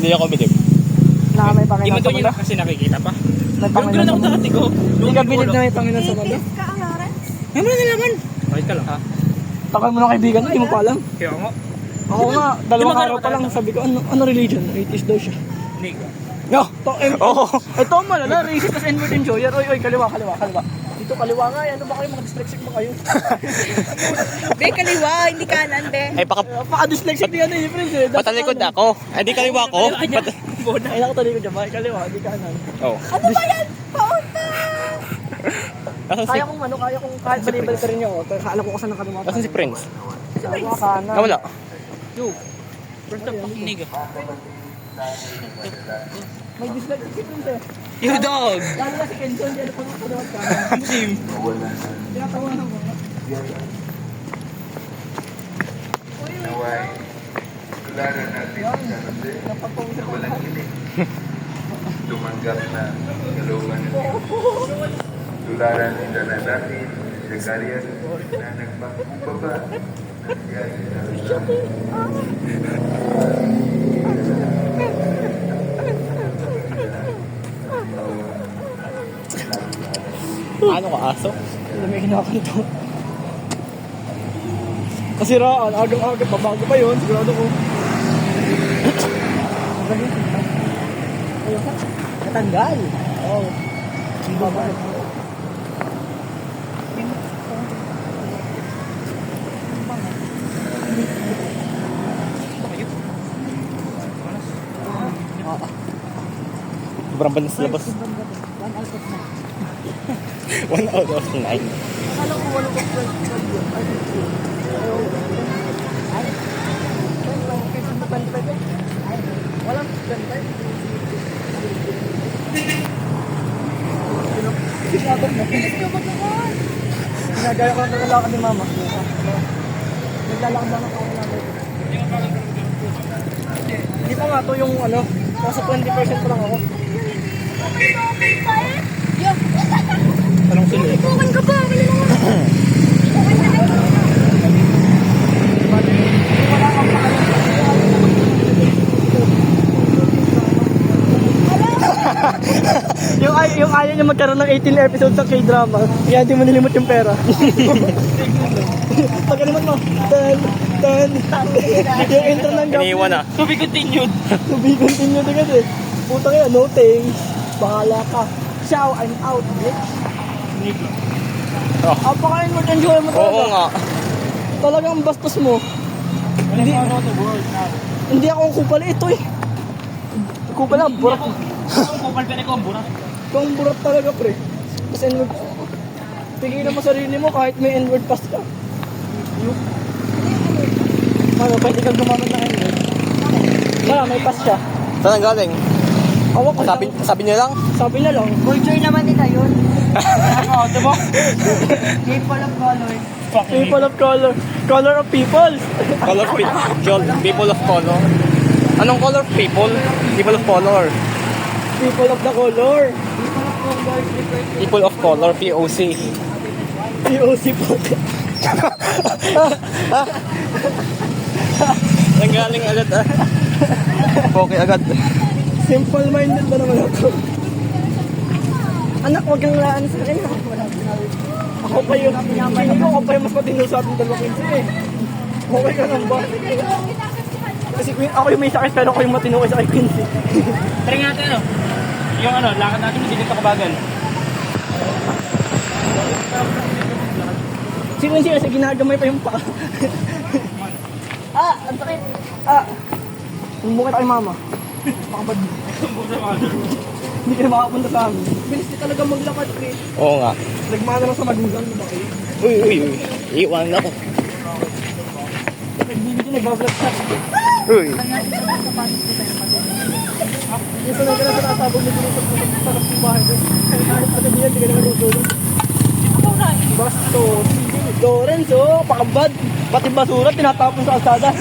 Hindi ako bilib. Na may Panginoon Hindi sa mo mundo. kasi nakikita pa. May Ganun Panginoon sa ako mundo. dati ko. Hindi ka bilib na may Panginoon sa mundo. Atheist ka, Lawrence? Ano na naman? Bakit ka lang ha? Takal mo ng kaibigan, hindi mo pa alam. Kaya ako. Ako nga, dalawang araw pa lang sabi ko, ano religion? Atheist daw siya. Hindi ko. No, Oo. ito malala, racist as inward enjoyer. Oy, kaliwa. Dito kaliwa nga, ano ba kayo, mga dyslexic ba kayo? Be, kaliwa, hindi kanan, be. Ay, Paka-dyslexic din ano yung friends eh. patalikod na ako. Ay, di kaliwa ko. Ay, nakatalikod dyan ba? Kaliwa, di kanan. Oo. Ano ba yan? Paunta! Kaya kong kahit balibal ka rin niyo, alam ko saan ang kaliwa. Nasaan si Prince? Kaliwa kanan. Nawala. Yo, Where's the fucking nigga? may dyslexic si Prince eh. You dog! Lalo na si Kenson, yan po ng kaliwa kanan. Sim. Tinatawanan ko. Naway, tularan natin sa kasi na walang hiling. Tumanggap na kalooban ng Diyos. Tularan din na natin sa karya na nagpapababa ng biyaya sa Ano ka, aso? Hindi may kinakanto. Kasiraan, aga-aga, babago pa yun, sigurado ko. Natanggal. Oo. Ang babae. Sobrang banas sa labas. 1 out of 9. Akala ko wala ko walang ganda. Ginagaya ko lang naglalakad ni mama. Naglalakad lang ako namin. Hindi pa nga to yung ano, nasa 20% pa lang ako. Anong sila? Bukan ka ba? yung ayaw niya magkaroon ng 18 episodes sa K-drama, kaya hindi mo nilimot yung pera. Pag naman mo, yung intro ng gabi. Iniiwan na. To be continued. To be continued agad eh. Puta kaya, no thanks. Bahala ka. Ciao, I'm out, bitch. Oh. Apaka-inward enjoy mo talaga. Oo nga. Talagang bastos mo. Hindi ako ang kupal. Ito eh. Kupal lang, burat. Kupal ka na ko, buras. Ito ang burat talaga, pre. Tapos inward. Tigilan mo sarili mo kahit may inward pass ka. Mano, pwede kang gumamit ng inward. May pass siya. Saan ang galing? Awak ko Sabi niya lang. Sabi na lang. Culture naman nila yun. Oo, diba? People of color. People of color. Color of people. Color people of color. Anong color people? People of color. People of the color. People of color, POC. POC po. Ang galing agad ah. Okay agad. Simple-minded ba naman ako? Anak, huwag kang laan sa akin. Ako pa yung pinili ko, ako pa yung mas matino sa ating 2 eh. Okay ka lang ba? Kasi ako yung may sakit pero ako yung matino kay sa kay Quincy. Try natin ano? Yung ano, lakad natin hindi dito kabagal. Si Quincy kasi ginagamay pa yung paa. Ang sakit. Bumukit kay mama. Pakabad. Hindi ka na makapunta sa amin. Bilis di talaga maglakad, pre. Oo nga. Nagmana lang sa magugang, di ba kayo? Uy. Iwan ako. Nagbibigyan, nagbablog siya. Uy. Ito na ka na sa tasabog na dito sa sarap ng bahay doon. Kahit pati diyan, hindi ka naman tutulong. Bastos. Lorenzo, pakabad. Pati basura, tinatapon sa kalsada.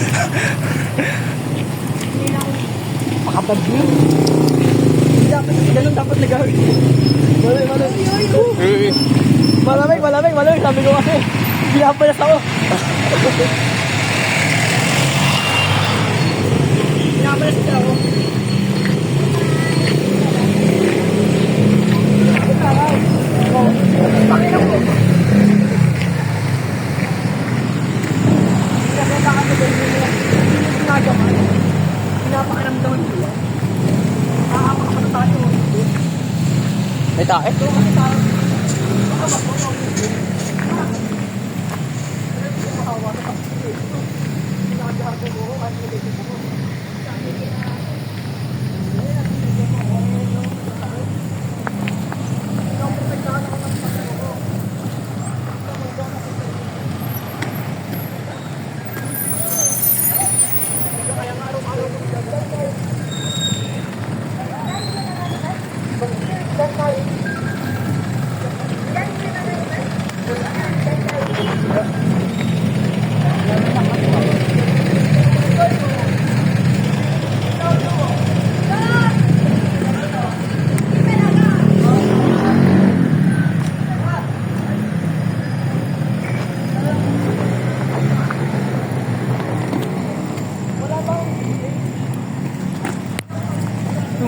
Pakabad yun. Hindi dapat, ganun dapat nagawin. Malamig. Sabi ko kasi, pinapalas ako. Pinapalas ako. pinapakiramdaman ko yan. Nakakapak pa na tayo. May tae?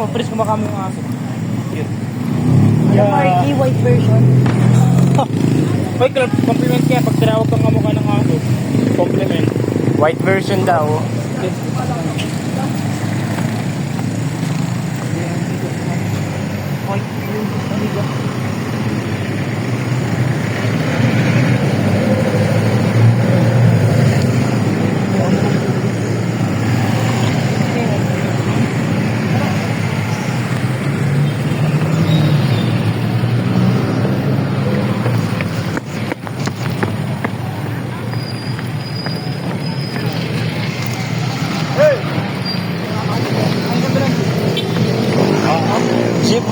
Pres kumakami yung aso. Yun. Marky, white version. Hoy, compliment kaya pag tinawag kang kamukha ng aso. Compliment. White version daw. Jeep.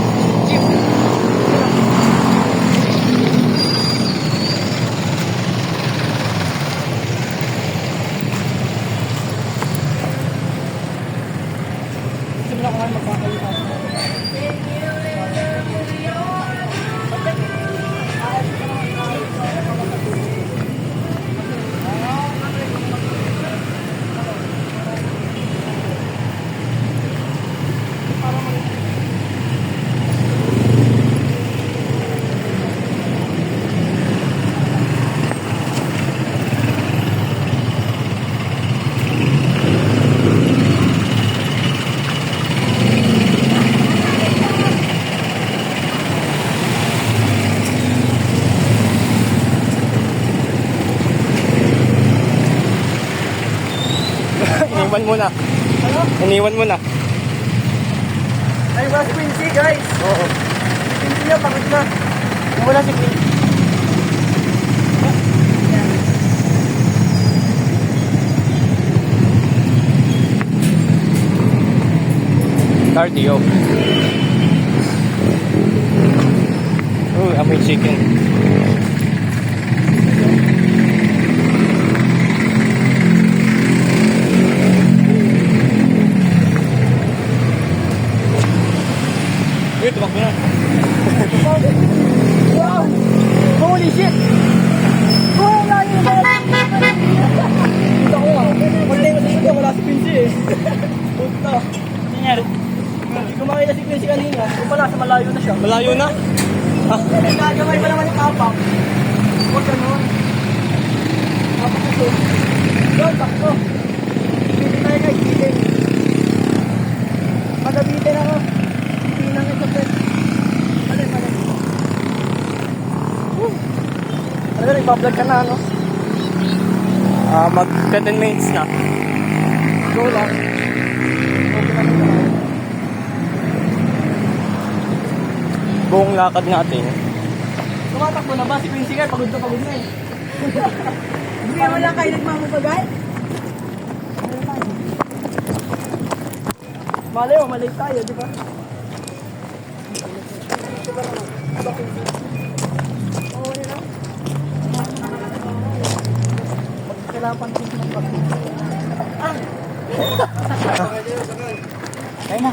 Simula ko nga magkakalipas. Iniwan mo na. Ano? Iniwan mo na. Ay, wala si Quincy, guys. Oo. Quincy na, pagod na. Wala si Quincy. Cardio. Amoy chicken. Uy, tumakbo na. Wow! Holy shit! Oh, layo na! Kita ko nga. Wala, wala si Quincy eh. Punta. Nangyari? Hindi ko makita si Quincy kanina. Kung pala, sa malayo na siya. Malayo na? Nagagamay pa naman yung kapak. Huwag ganun. Kapak ito. Yun, takto. Hindi tayo guys, hindi. Magabitin ako. Hindi na nga kapit. Alin. Ano, nagpa-vlog ka na, ano? Mag 10 minutes na. Go lang. Okay na nila. Buong lakad natin. Tumatakbo na ba? Si Quincy nga, pagod na eh. Hindi mo lang kayo nagmamabagal? Malay mo, malay tayo, di ba? Oo, ano lang? Kailangan pa natin ng pag Kaya na.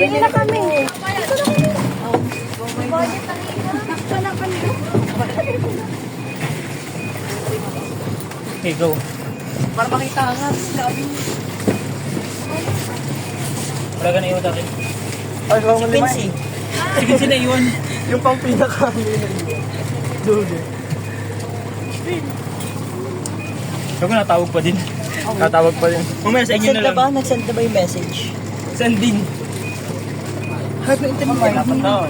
Bili na kami. Takto na kami. Okay, go. Para makita nga, sabi. Wala ka na iwan sa akin. Ay, si Quincy. Sige sila iwan. Yung pang pinaka Dude. Ako natawag pa din. Tatawag pa din. Mamaya sa inyo na lang. Nag-send na ba yung message? Sending. Heart ng internet. Dapat daw.